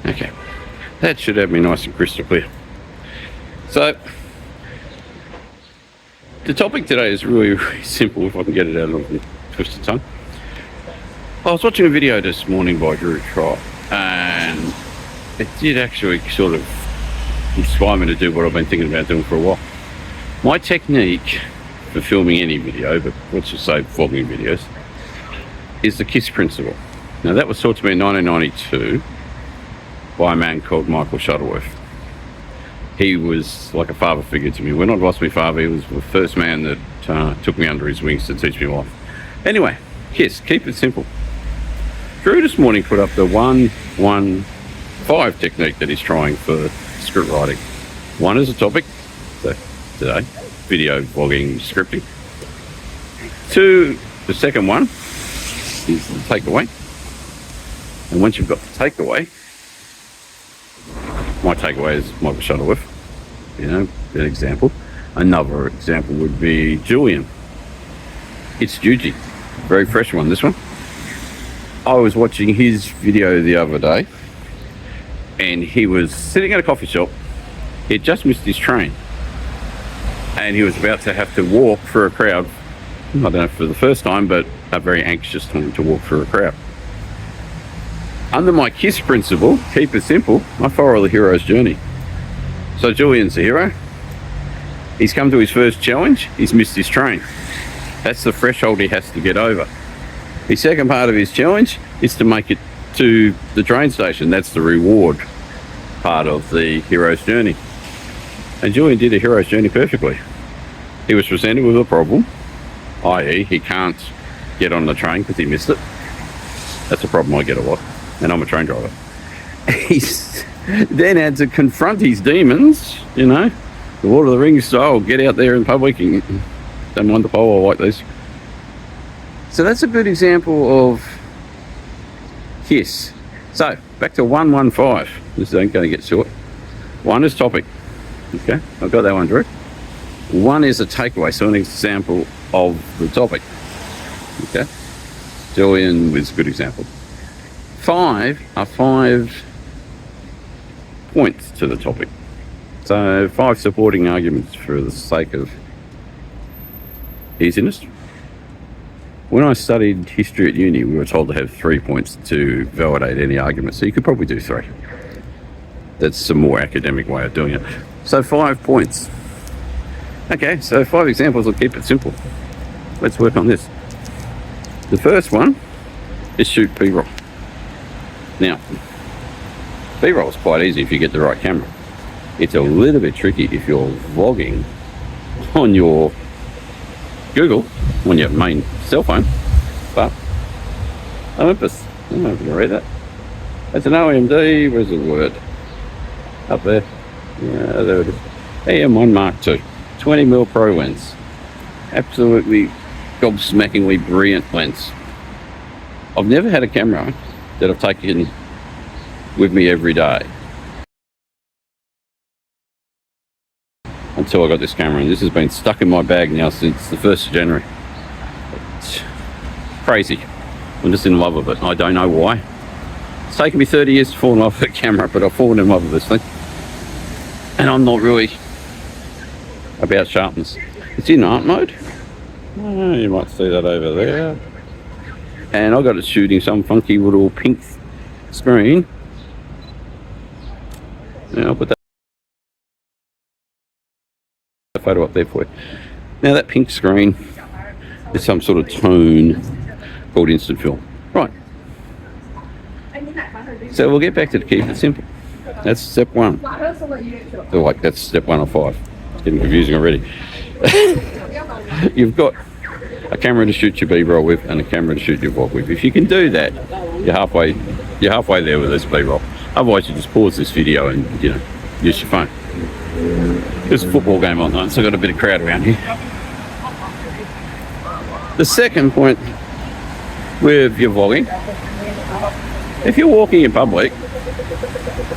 Okay, that should have me nice and crystal clear. So, the topic today is really, really simple, if I can get it out of the twisted tongue. I was watching a video this morning by Drew Trott, and it did actually sort of inspire me to do what I've been thinking about doing for a while. My technique for filming any video, but let's just say vlogging videos, is the K.I.S principle. Now, that was taught to me in 1992 by a man called Michael Shuttleworth. He was like a father figure to me. When I lost my father, he was the first man that took me under his wings to teach me life. Anyway, K.I.S, keep it simple. Drew this morning put up the 1-1-5 technique that he's trying for script writing. 1 is a topic, so today, video, vlogging, scripting. 2, the second one, is the takeaway. And once you've got the takeaway, my takeaway is Michael Shuttleworth, an example. Another example would be Julian. It's Juji, very fresh one, this one. I was watching his video the other day, and he was sitting at a coffee shop. He had just missed his train, and he was about to have to walk through a crowd. I don't know for the first time, but a very anxious time to walk through a crowd. Under my K.I.S principle, keep it simple, I follow the hero's journey. So Julian's the hero. He's come to his first challenge. He's missed his train. That's the threshold he has to get over. The second part of his challenge is to make it to the train station. That's the reward part of the hero's journey. And Julian did a hero's journey perfectly. He was presented with a problem, i.e. he can't get on the train because he missed it. That's a problem I get a lot. And I'm a train driver. He's then had to confront his demons, the Lord of the Rings style, get out there in public and don't mind the pole, I like this. So that's a good example of K.I.S. So, back to 1-1-5. This ain't going to get short. 1 is topic. Okay, I've got that one, Drew. 1 is a takeaway, so an example of the topic. Okay, Julian was a good example. 5 are 5 points to the topic. So 5 supporting arguments for the sake of easiness. When I studied history at uni, we were told to have 3 points to validate any argument. So you could probably do 3. That's a more academic way of doing it. So 5 points. Okay, so 5 examples will keep it simple. Let's work on this. The first one is shoot B-roll. Now, B-roll is quite easy if you get the right camera. It's a little bit tricky if you're vlogging on your Google, on your main cell phone. But Olympus, I don't know if you can read that. That's an OMD, where's the word? Up there. Yeah, there it is. EM1 Mark II, 20mm Pro lens. Absolutely gobsmackingly brilliant lens. I've never had a camera that I've taken with me every day until I got this camera, and this has been stuck in my bag now since the 1st of January. It's crazy. I'm just in love with it. I don't know why. It's taken me 30 years to fall in love with a camera, but I've fallen in love with this thing. And I'm not really about sharpness. It's in art mode. Oh, you might see that over there. And I got it shooting some funky little pink screen. Now I'll put that photo up there for you. Now that pink screen is some sort of tone called instant film. Right. So we'll get back to the keep it simple. That's step 1. So like that's step 1 of 5. It's getting confusing already. You've got a camera to shoot your B-roll with and a camera to shoot your vlog with. If you can do that, you're halfway there with this B-roll. Otherwise, you just pause this video and use your phone. There's a football game on tonight, so I've got a bit of crowd around here. The second point with your vlogging, if you're walking in public,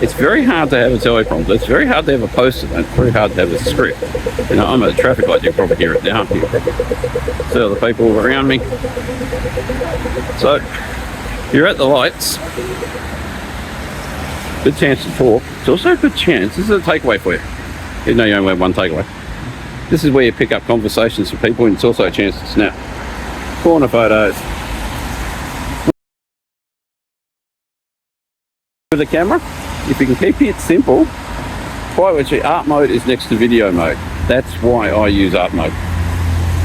it's very hard to have a teleprompter. It's very hard to have a poster. It's very hard to have a script. I'm at a traffic light. You can probably hear it now. See all the people around me. So you're at the lights. Good chance to talk. It's also a good chance. This is a takeaway for you. You know you only have one takeaway. This is where you pick up conversations with people, and it's also a chance to snap corner photos with the camera. If you can keep it simple, quite literally, art mode is next to video mode. That's why I use art mode.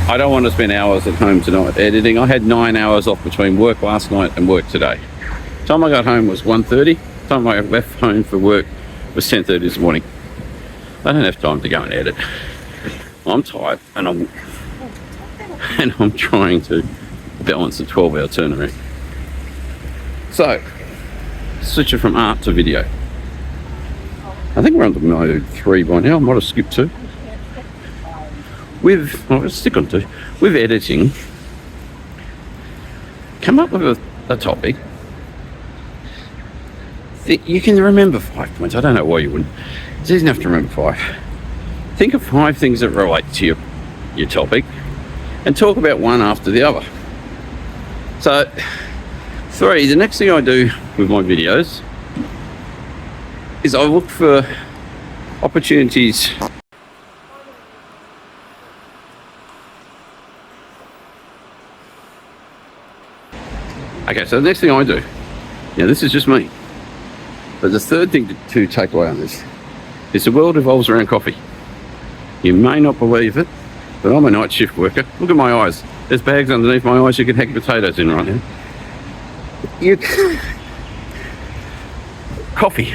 I don't want to spend hours at home tonight editing. I had 9 hours off between work last night and work today. The time I got home was 1:30. The time I left home for work was 10:30 this morning. I don't have time to go and edit. I'm tired, and I'm trying to balance a 12-hour turnaround. So, switch it from art to video. I think we're on to mode 3 by now. I might have skipped 2. Let's stick on 2. With editing, come up with a topic that you can remember 5 points. I don't know why you wouldn't. It's easy enough to remember 5. Think of 5 things that relate to your topic and talk about one after the other. So, 3, the next thing I do with my videos is I look for opportunities. Okay, so the next thing I do, now this is just me, but the third thing to take away on this is the world revolves around coffee. You may not believe it, but I'm a night shift worker. Look at my eyes. There's bags underneath my eyes you can hack potatoes in right now. Coffee.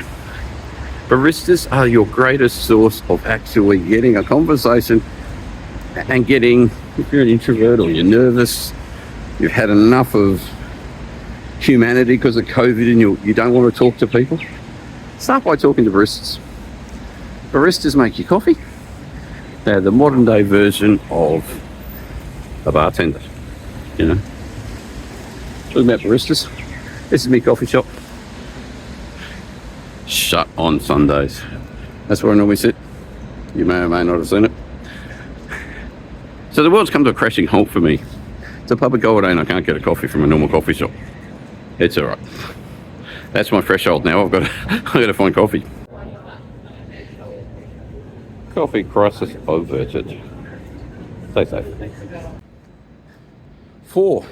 Baristas are your greatest source of actually getting a conversation and getting, if you're an introvert or you're nervous, you've had enough of humanity because of COVID and you don't want to talk to people, start by talking to baristas. Baristas make you coffee. They're the modern day version of a bartender, you know. Talking about baristas, this is my coffee shop. Shut on Sundays. That's where I normally sit. You may or may not have seen it. So the world's come to a crashing halt for me. It's a public holiday and I can't get a coffee from a normal coffee shop. It's alright. That's my threshold now. I've got to find coffee. Coffee crisis averted. Stay safe. 4.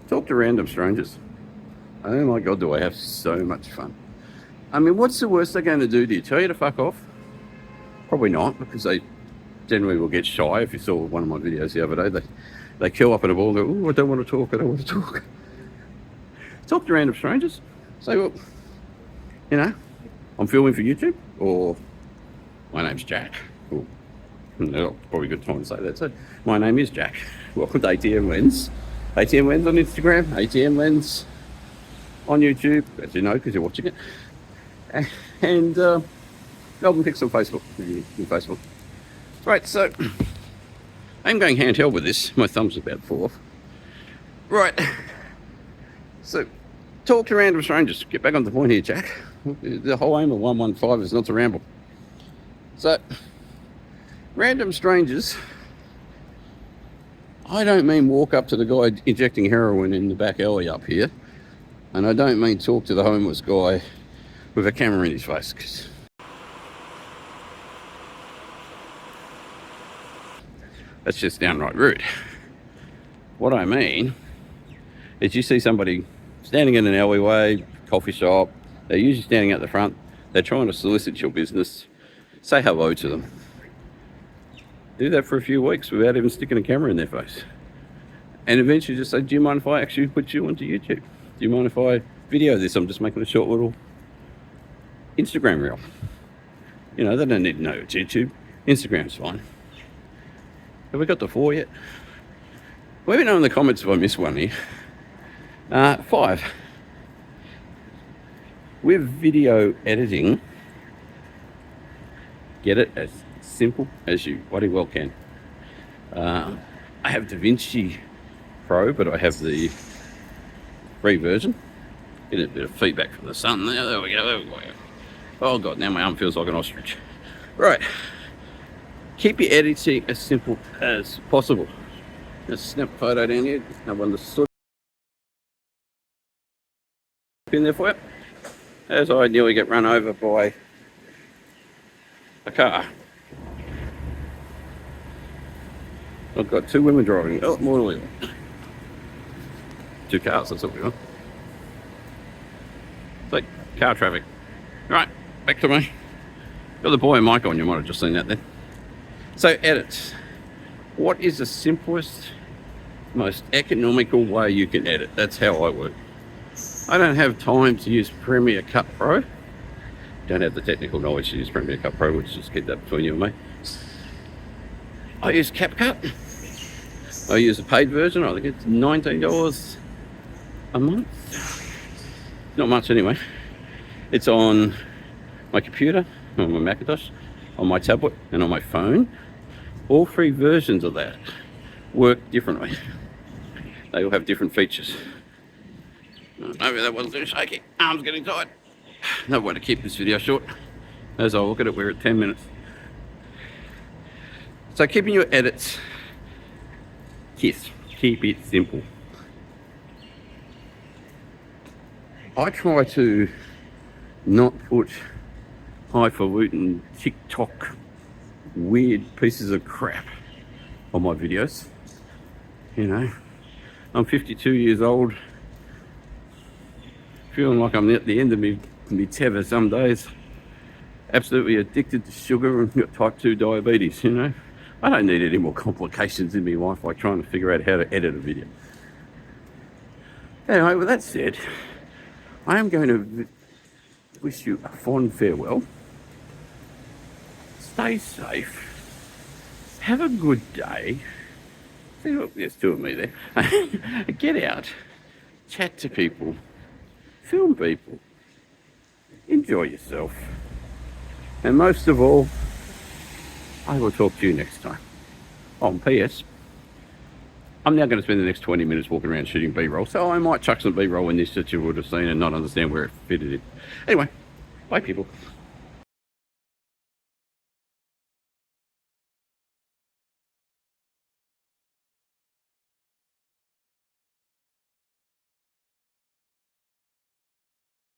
Talk to random strangers. Oh my God, do I have so much fun. I mean, what's the worst they're going to do? Do you tell you to fuck off? Probably not, because they generally will get shy. If you saw one of my videos the other day, they curl up in a ball and go, oh, I don't want to talk, I don't want to talk. Talk to random strangers. Say, well, you know, I'm filming for YouTube, or my name's Jack. Ooh, no, probably a good time to say that. So, my name is Jack. Welcome to ATM Lens. ATM Lens on Instagram, ATM Lens on YouTube, as you know, because you're watching it. And Melbourne Pics on Facebook, Facebook. Right, so I'm going handheld with this. My thumb's about 4. Right. So, talk to random strangers. Get back on the point here, Jack. The whole aim of 115 is not to ramble. So, random strangers, I don't mean walk up to the guy injecting heroin in the back alley up here. And I don't mean talk to the homeless guy with a camera in his face. 'Cause that's just downright rude. What I mean is you see somebody standing in an alleyway, coffee shop, they're usually standing at the front, they're trying to solicit your business, say hello to them. Do that for a few weeks without even sticking a camera in their face. And eventually just say, do you mind if I actually put you onto YouTube? Do you mind if I video this? I'm just making a short little Instagram reel. You know, they don't need to know it's YouTube. Instagram's fine. Have we got to 4 yet? Let me know in the comments if I missed one here. 5. With video editing, get it as simple as you bloody well can. I have DaVinci Pro, but I have the free version. Get a bit of feedback from the sun there. There we go. There we go. Oh God, now my arm feels like an ostrich. Right. Keep your editing as simple as possible. Just snap a photo down here. Just have one to sort in there for you. as I nearly get run over by a car. I've got two women driving. Oh, more than two cars, that's what we want. It's like car traffic. Right, back to me. Got the boy and mic on, you might have just seen that then. So, edits. What is the simplest, most economical way you can edit? That's how I work. I don't have time to use Premiere Cut Pro. Don't have the technical knowledge to use Premiere Cut Pro, which just keep that between you and me. I use CapCut. I use a paid version. I think it's $19 a month. Not much anyway. It's on my computer, on my Macintosh, on my tablet, and on my phone. All three versions of that work differently. They all have different features. Maybe that wasn't too shaky. Arm's getting tired. No way to keep this video short. As I look at it, we're at 10 minutes. So keeping your edits, KISS, keep it simple. I try to not put highfalutin TikTok weird pieces of crap on my videos. You know, I'm 52 years old, feeling like I'm at the end of me tether some days. Absolutely addicted to sugar and got type 2 diabetes, you know. I don't need any more complications in my life like trying to figure out how to edit a video. Anyway, with that said, I am going to wish you a fond farewell. Stay safe. Have a good day. See, look, there's two of me there. Get out. Chat to people. Film people. Enjoy yourself. And most of all, I will talk to you next time. On P.S. I'm now going to spend the next 20 minutes walking around shooting B-roll, so I might chuck some B-roll in this that you would have seen and not understand where it fitted in. Anyway, bye people.